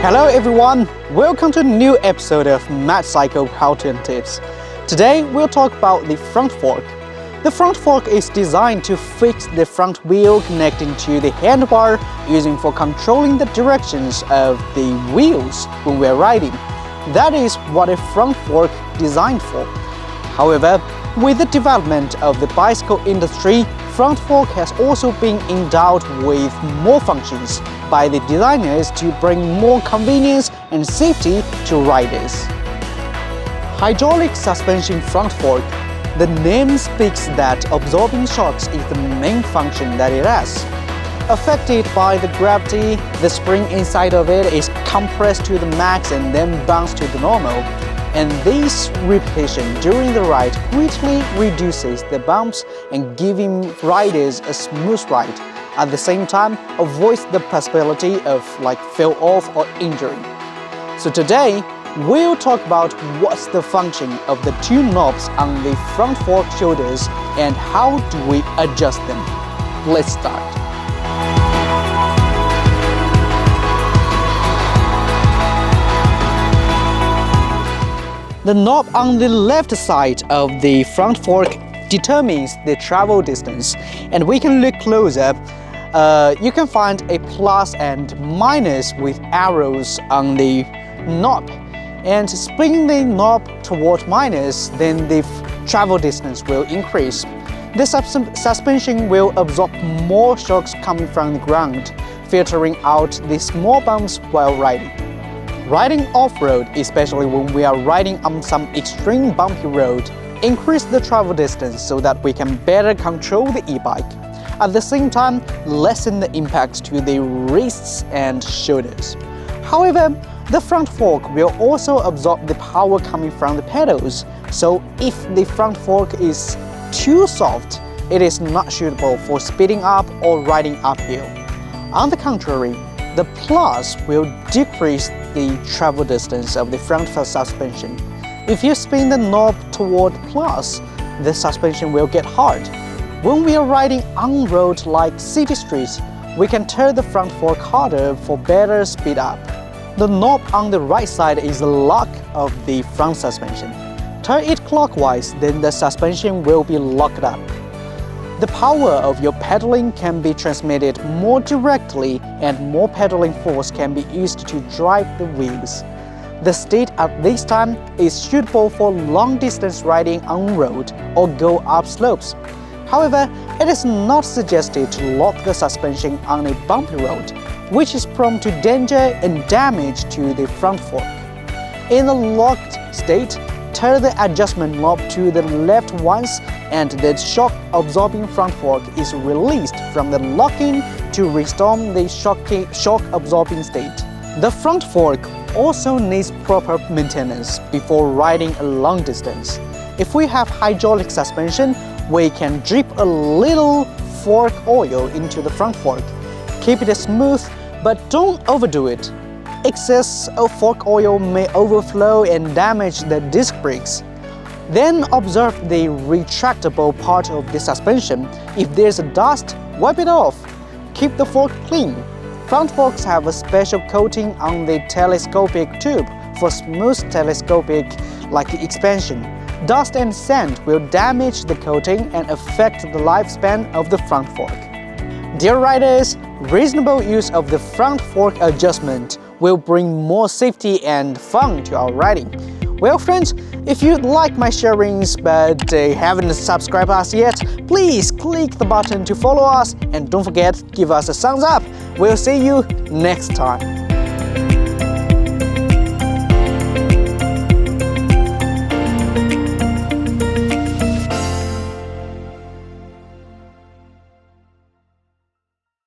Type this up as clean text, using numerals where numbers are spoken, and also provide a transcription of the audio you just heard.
Hello everyone, welcome to a new episode of Magicycle to&tips. Today we'll talk about the front fork. The front fork is designed to fix the front wheel connecting to the handlebar, using for controlling the directions of the wheels when we're riding. That is what a front fork designed for. However, with the development of the bicycle industry, front fork has also been endowed with more functions by the designers to bring more convenience and safety to riders. Hydraulic suspension front fork. The name speaks that absorbing shocks is the main function that it has. Affected by the gravity, the spring inside of it is compressed to the max and then bounced to the normal. And this repetition during the ride greatly reduces the bumps and giving riders a smooth ride. At the same time, avoids the possibility of fall off or injury. So today, we'll talk about what's the function of the two knobs on the front fork shoulders and how do we adjust them. Let's start. The knob on the left side of the front fork determines the travel distance, and we can look closer. You can find a plus and minus with arrows on the knob, and spin the knob toward minus, then the travel distance will increase. The suspension will absorb more shocks coming from the ground, filtering out the small bumps while riding. Riding off-road, especially when we are riding on some extreme bumpy road, increase the travel distance so that we can better control the e-bike. At the same time, lessen the impact to the wrists and shoulders. However, the front fork will also absorb the power coming from the pedals, so if the front fork is too soft, it is not suitable for speeding up or riding uphill. On the contrary, the plus will decrease the travel distance of the front suspension. If you spin the knob toward plus, the suspension will get hard. When we are riding on road like city streets, we can turn the front fork harder for better speed up. The knob on the right side is the lock of the front suspension. Turn it clockwise, then the suspension will be locked up. The power of your pedaling can be transmitted more directly, and more pedaling force can be used to drive the wheels. The state at this time is suitable for long-distance riding on road or go up slopes. However, it is not suggested to lock the suspension on a bumpy road, which is prone to danger and damage to the front fork. In the locked state, turn the adjustment knob to the left once, and the shock-absorbing front fork is released from the locking to restore the shock-absorbing state. The front fork also needs proper maintenance before riding a long distance. If we have hydraulic suspension, we can drip a little fork oil into the front fork. Keep it smooth, but don't overdo it. Excess of fork oil may overflow and damage the disc brakes. Then observe the retractable part of the suspension. If there's a dust, wipe it off. Keep the fork clean. Front forks have a special coating on the telescopic tube for smooth telescopic expansion. Dust and sand will damage the coating and affect the lifespan of the front fork. Dear riders, reasonable use of the front fork adjustment will bring more safety and fun to our riding. Well friends, if you like my sharings but haven't subscribed us yet, please click the button to follow us, and don't forget, give us a thumbs up. We'll see you next time.